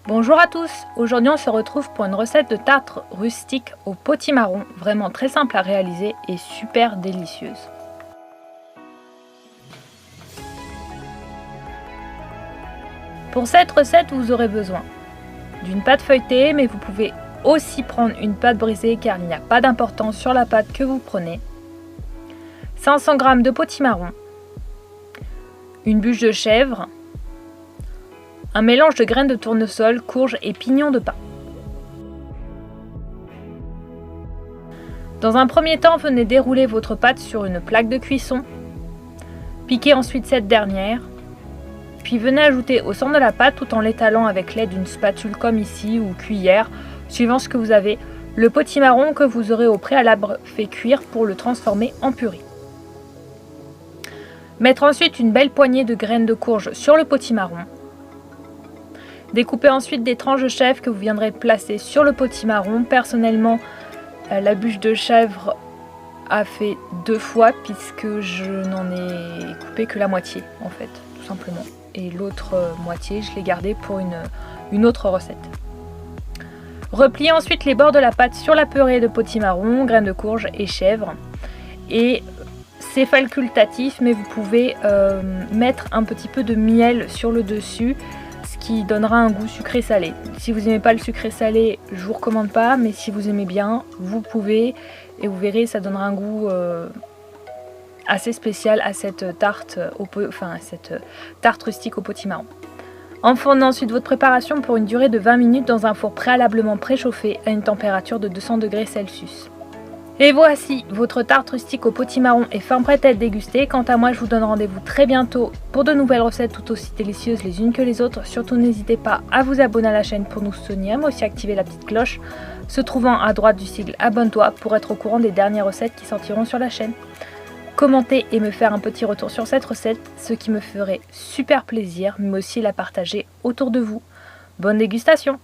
Bonjour à tous, aujourd'hui on se retrouve pour une recette de tarte rustique au potimarron, vraiment très simple à réaliser et super délicieuse. Pour cette recette vous aurez besoin d'une pâte feuilletée, mais vous pouvez aussi prendre une pâte brisée car il n'y a pas d'importance sur la pâte que vous prenez, 500 g de potimarron, une bûche de chèvre, un mélange de graines de tournesol, courges et pignons de pain. Dans un premier temps, venez dérouler votre pâte sur une plaque de cuisson. Piquez ensuite cette dernière. Puis venez ajouter au centre de la pâte, tout en l'étalant avec l'aide d'une spatule comme ici ou cuillère, suivant ce que vous avez, le potimarron que vous aurez au préalable fait cuire pour le transformer en purée. Mettre ensuite une belle poignée de graines de courge sur le potimarron. Découpez ensuite des tranches de chèvre que vous viendrez placer sur le potimarron. Personnellement, la bûche de chèvre a fait 2 fois puisque je n'en ai coupé que la moitié en fait, tout simplement. Et l'autre moitié, je l'ai gardée pour une autre recette. Repliez ensuite les bords de la pâte sur la purée de potimarron, graines de courge et chèvre. Et c'est facultatif, mais vous pouvez mettre un petit peu de miel sur le dessus, qui donnera un goût sucré salé. Si vous n'aimez pas le sucré salé, je vous recommande pas, mais si vous aimez bien, vous pouvez, et vous verrez, ça donnera un goût assez spécial à cette tarte, tarte rustique au potimarron. Enfournez ensuite votre préparation pour une durée de 20 minutes dans un four préalablement préchauffé à une température de 200 degrés Celsius. Et voici, votre tarte rustique au potimarron est fin prête à être dégustée. Quant à moi, je vous donne rendez-vous très bientôt pour de nouvelles recettes tout aussi délicieuses les unes que les autres. Surtout, n'hésitez pas à vous abonner à la chaîne pour nous soutenir, mais aussi activer la petite cloche se trouvant à droite du sigle Abonne-toi pour être au courant des dernières recettes qui sortiront sur la chaîne. Commentez et me faire un petit retour sur cette recette, ce qui me ferait super plaisir, mais aussi la partager autour de vous. Bonne dégustation!